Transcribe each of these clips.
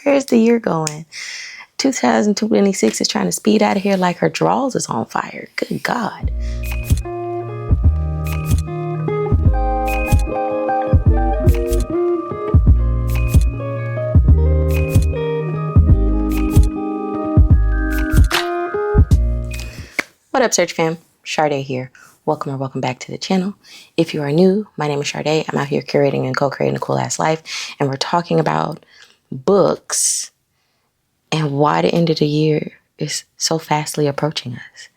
Where's the year going? 2026 is trying to speed out of here like her drawers is on fire. Good God. What up, Search fam? Sade here. Welcome back to the channel. If you are new, my name is Sade. I'm out here curating and co-creating a cool ass life, and we're talking about books and why the end of the year is so fastly approaching us.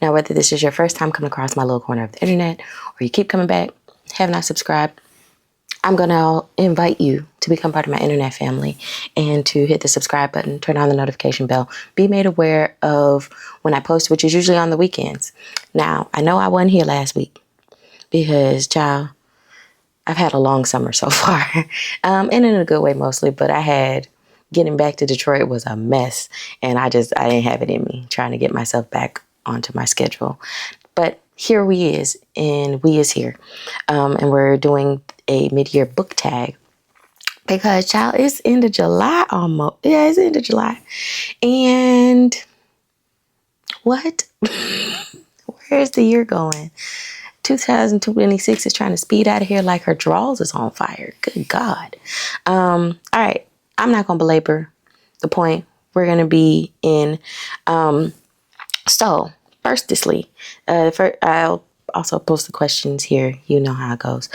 Now, whether this is your first time coming across my little corner of the internet, or you keep coming back, have not subscribed, I'm going to invite you to become part of my internet family and to hit the subscribe button, turn on the notification bell, be made aware of when I post, which is usually on the weekends. Now, I know I wasn't here last week because, child, I've had a long summer so far, and in a good way mostly, but getting back to Detroit was a mess, and I didn't have it in me trying to get myself back onto my schedule. But here we is here, and we're doing a mid-year book tag because, child, it's end of July almost. Yeah, it's end of July. And what? Where's the year going? 2026 is trying to speed out of here like her drawers is on fire. Good God. All right. I'm not going to belabor the point. We're going to be in. So, firstly, I'll also post the questions here. You know how it goes.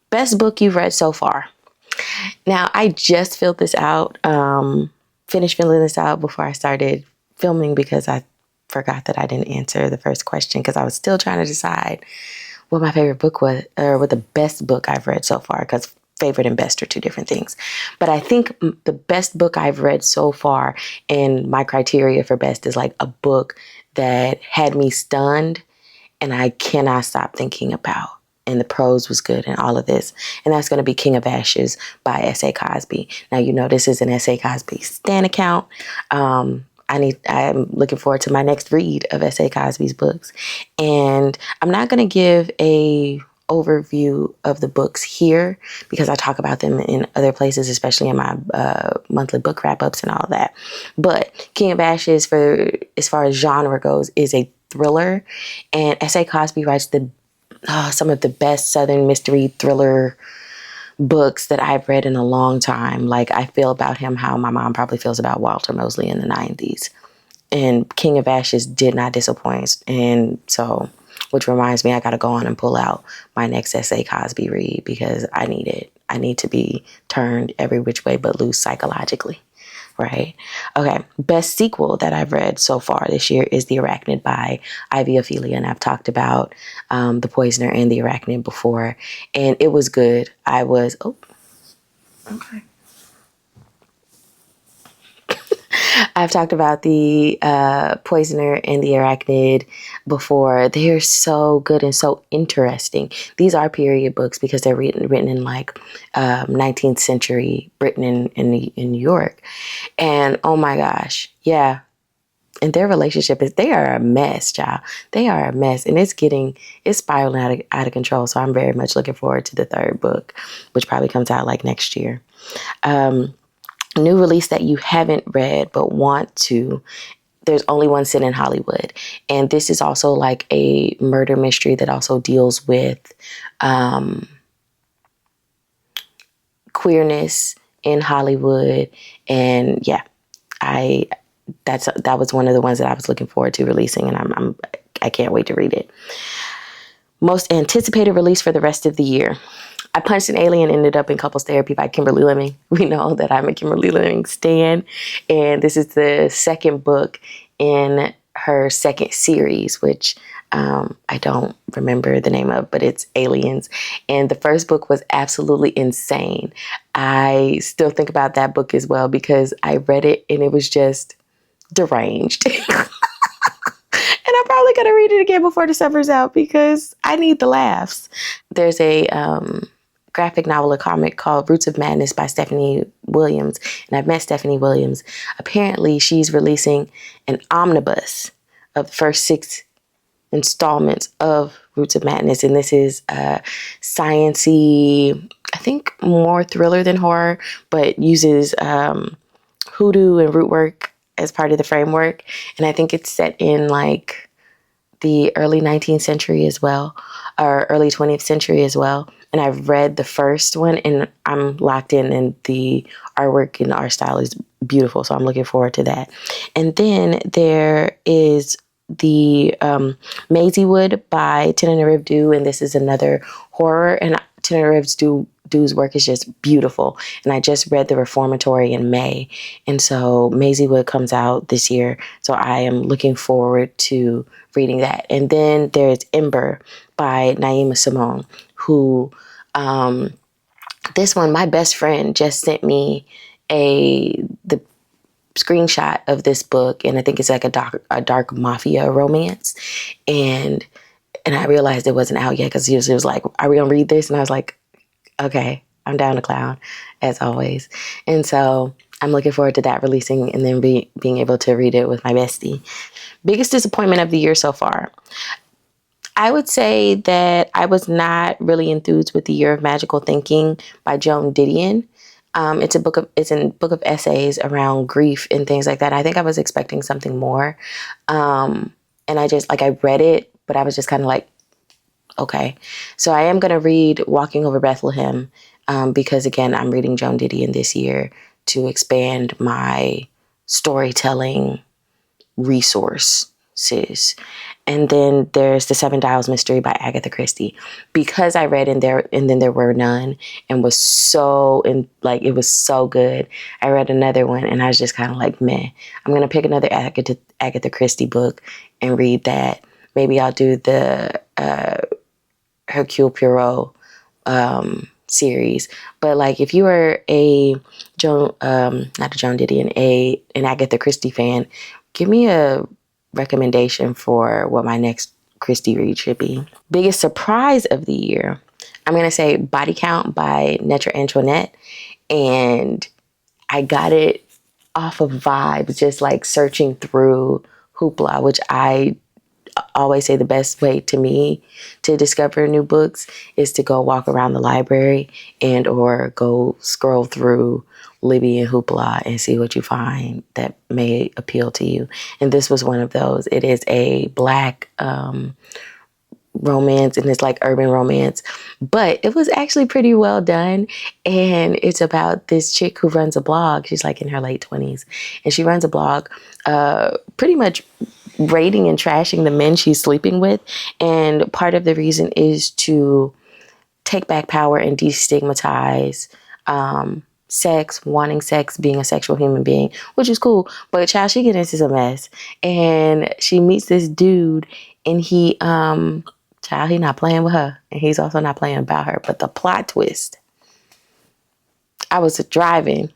Best book you've read so far. Now, I just filled this out, finished filling this out before I started filming because I forgot that I didn't answer the first question because I was still trying to decide what my favorite book was, or what the best book I've read so far, because favorite and best are two different things. But I think the best book I've read so far, and my criteria for best is like a book that had me stunned and I cannot stop thinking about. And the prose was good and all of this. And that's going to be King of Ashes by S.A. Cosby. Now, you know, this is an S.A. Cosby stan account. I'm looking forward to my next read of S.A. Cosby's books. And I'm not going to give a overview of the books here because I talk about them in other places, especially in my monthly book wrap-ups and all of that. But King of Ashes, as far as genre goes, is a thriller. And S.A. Cosby writes some of the best Southern mystery thriller books that I've read in a long time. Like, I feel about him how my mom probably feels about Walter Mosley in the 90s. And King of Ashes did not disappoint. And so, which reminds me, I got to go on and pull out my next S.A. Cosby read because I need it. I need to be turned every which way but loose psychologically. Right. Okay. Best sequel that I've read so far this year is The Arachnid by Ivy Ophelia. And I've talked about The Poisoner and The Arachnid before. And it was good. Okay. I've talked about The Poisoner and The Arachnid before. They're so good and so interesting. These are period books because they're written in like 19th century Britain in New York. And oh my gosh, yeah. And their relationship they are a mess, child. They are a mess. And it's spiraling out of control. So I'm very much looking forward to the third book, which probably comes out like next year. New release that you haven't read but want to. There's Only One Sin in Hollywood. And this is also like a murder mystery that also deals with queerness in Hollywood. And yeah, that was one of the ones that I was looking forward to releasing, and I can't wait to read it. Most anticipated release for the rest of the year. I Punched an Alien ended up in Couples Therapy by Kimberly Lemming. We know that I'm a Kimberly Lemming stan, and this is the second book in her second series, which I don't remember the name of, but it's Aliens. And the first book was absolutely insane. I still think about that book as well because I read it and it was just deranged. And I'm probably going to read it again before the summer's out because I need the laughs. There's a graphic novel, a comic called Roots of Madness by Stephanie Williams. And I've met Stephanie Williams. Apparently, she's releasing an omnibus of the first 6 installments of Roots of Madness. And this is science-y, I think more thriller than horror, but uses hoodoo and root work as part of the framework. And I think it's set in like the early 19th century as well, or early 20th century as well. And I've read the first one and I'm locked in, and the artwork and the art style is beautiful. So I'm looking forward to that. And then there is the Maisie Wood by Tenerife Dew, and this is another horror. And Tenerife Dew's work is just beautiful. And I just read The Reformatory in May, and so Maisie Wood comes out this year. So I am looking forward to reading that. And then there's Ember by Naima Simone, who this one, my best friend just sent me the screenshot of this book, and I think it's like a dark mafia romance, and I realized it wasn't out yet because he was like, "Are we gonna read this?" And I was like, "Okay, I'm down to clown as always." And so I'm looking forward to that releasing, and then being able to read it with my bestie. Biggest disappointment of the year so far. I would say that I was not really enthused with The Year of Magical Thinking by Joan Didion. It's a book of essays around grief and things like that. I think I was expecting something more. And I read it, but I was just kind of like, okay. So I am going to read Walking Over Bethlehem, because again, I'm reading Joan Didion this year to expand my storytelling resources. And then there's The Seven Dials Mystery by Agatha Christie, because I read and then there were none, and was so it was so good. I read another one and I was just kind of like, meh. I'm gonna pick another Agatha Christie book and read that. Maybe I'll do the Hercule Poirot series. But like, if you are not a Joan Didion, an Agatha Christie fan, give me a recommendation for what my next Christie read should be. Biggest surprise of the year, I'm going to say Body Count by Netra Antoinette. And I got it off of vibes, just like searching through Hoopla, which I always say the best way to me to discover new books is to go walk around the library and or go scroll through Libby and Hoopla and see what you find that may appeal to you. And this was one of those. It is a Black romance, and it's like urban romance, but it was actually pretty well done. And it's about this chick who runs a blog. She's like in her late 20s, and she runs a blog pretty much rating and trashing the men she's sleeping with. And part of the reason is to take back power and destigmatize sex, wanting sex, being a sexual human being, which is cool. But child, she gets into some mess, and she meets this dude, and he not playing with her, and he's also not playing about her. But the plot twist, I was driving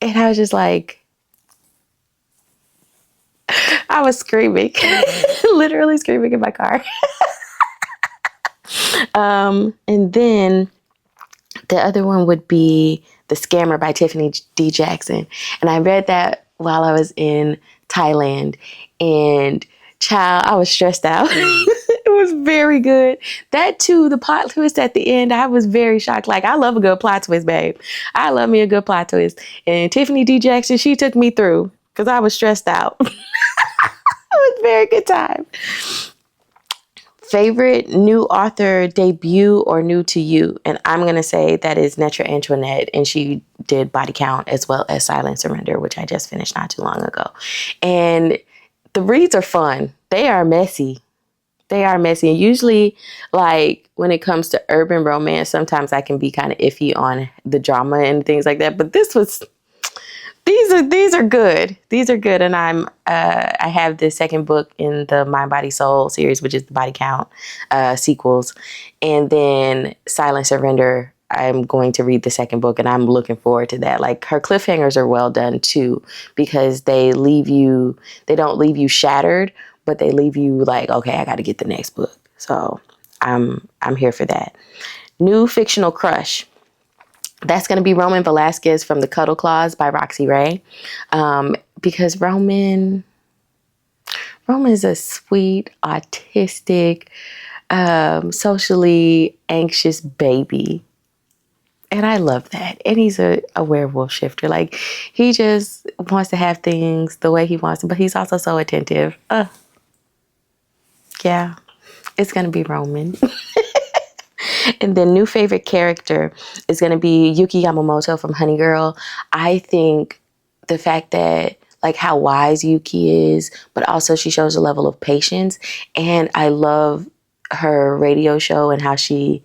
and I was just like, I was screaming, literally screaming in my car. And then the other one would be The Scammer by Tiffany D. Jackson. And I read that while I was in Thailand, and child, I was stressed out. It was very good. That too, the plot twist at the end, I was very shocked. Like, I love a good plot twist, babe. I love me a good plot twist. And Tiffany D. Jackson, she took me through because I was stressed out. It was a very good time. Favorite new author debut or new to you? And I'm going to say that is Netra Antoinette, and she did Body Count as well as Silent Surrender, which I just finished not too long ago. And the reads are fun. They are messy. They are messy. And usually, like, when it comes to urban romance, sometimes I can be kind of iffy on the drama and things like that. But these are good. These are good. And I have the second book in the Mind, Body, Soul series, which is the Body Count sequels. And then Silent Surrender, I'm going to read the second book, and I'm looking forward to that. Like, her cliffhangers are well done too, because they don't leave you shattered, but they leave you like, okay, I got to get the next book. So I'm here for that. New fictional crush. That's going to be Roman Velasquez from The Cuddle Clause by Roxy Ray. Because Roman is a sweet, autistic, socially anxious baby. And I love that. And he's a werewolf shifter. Like, he just wants to have things the way he wants them, but he's also so attentive. Yeah, it's going to be Roman. And then new favorite character is going to be Yuki Yamamoto from Honey Girl. I think the fact that, like, how wise Yuki is, but also she shows a level of patience. And I love her radio show and how she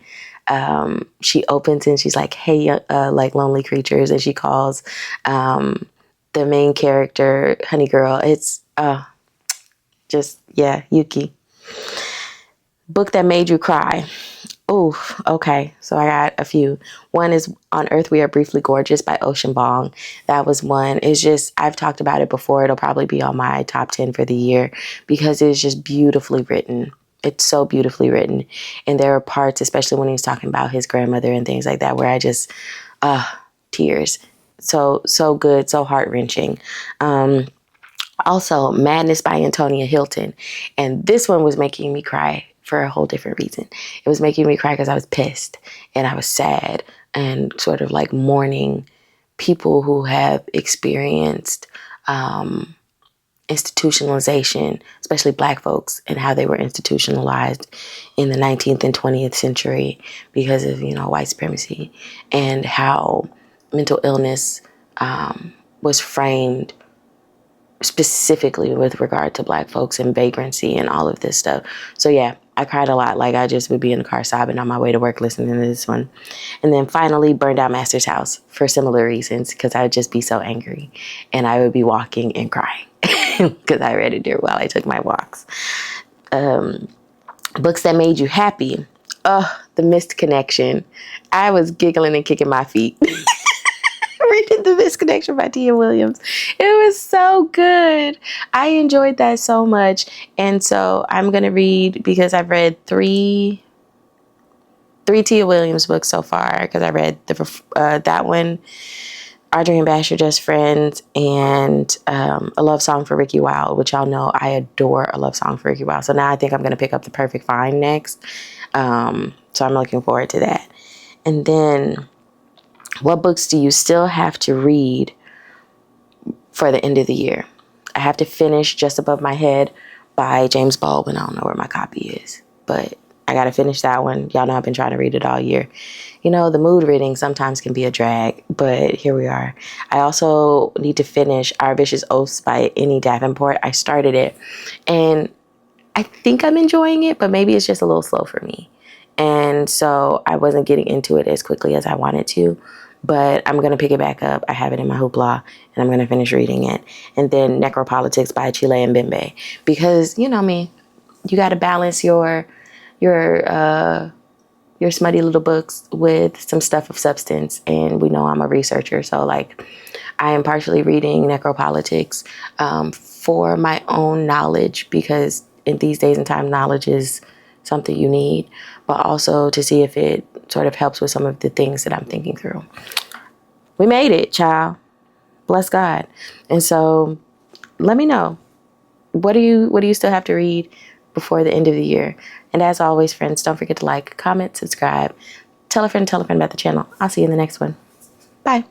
opens and she's like, hey, like lonely creatures. And she calls the main character Honey Girl. It's just, yeah, Yuki. Book that made you cry. Oh, okay. So I got a few. One is On Earth We Are Briefly Gorgeous by Ocean Bong. That was one. It's just, I've talked about it before. It'll probably be on my top 10 for the year because it's just beautifully written. It's so beautifully written. And there are parts, especially when he's talking about his grandmother and things like that, where I just, tears. So good, so heart-wrenching. Also, Madness by Antonia Hilton. And this one was making me cry for a whole different reason. It was making me cry because I was pissed and I was sad and sort of like mourning people who have experienced institutionalization, especially Black folks, and how they were institutionalized in the 19th and 20th century because of, white supremacy, and how mental illness was framed specifically with regard to Black folks and vagrancy and all of this stuff. So yeah, I cried a lot. Like, I just would be in the car sobbing on my way to work listening to this one. And then finally, Burned Down Master's House for similar reasons, because I would just be so angry and I would be walking and crying because I read it there while I took my walks. Books that made you happy. The Missed Connection. I was giggling and kicking my feet. Reading The Missed Connection by Tia Williams. It was so good. I enjoyed that so much. And so I'm going to read, because I've read three Tia Williams books so far, because I read that one, Audrey and Bash Are Just Friends, and A Love Song for Ricky Wilde, which y'all know I adore A Love Song for Ricky Wilde. So now I think I'm going to pick up The Perfect Find next. So I'm looking forward to that. And then, what books do you still have to read for the end of the year? I have to finish Just Above My Head by James Baldwin. I don't know where my copy is, but I got to finish that one. Y'all know I've been trying to read it all year. The mood reading sometimes can be a drag, but here we are. I also need to finish Our Vicious Oaths by Annie Davenport. I started it, and I think I'm enjoying it, but maybe it's just a little slow for me. And so I wasn't getting into it as quickly as I wanted to. But I'm going to pick it back up. I have it in my hoopla, and I'm going to finish reading it. And then Necropolitics by Chile and Bembe. Because, you know me, you got to balance your smutty little books with some stuff of substance. And we know I'm a researcher. So, like, I am partially reading Necropolitics for my own knowledge, because in these days and time, knowledge is something you need, but also to see if it sort of helps with some of the things that I'm thinking through. We made it, child. Bless God. And so let me know, what do you still have to read before the end of the year? And as always, friends, don't forget to like, comment, subscribe, tell a friend about the channel. I'll see you in the next one. Bye.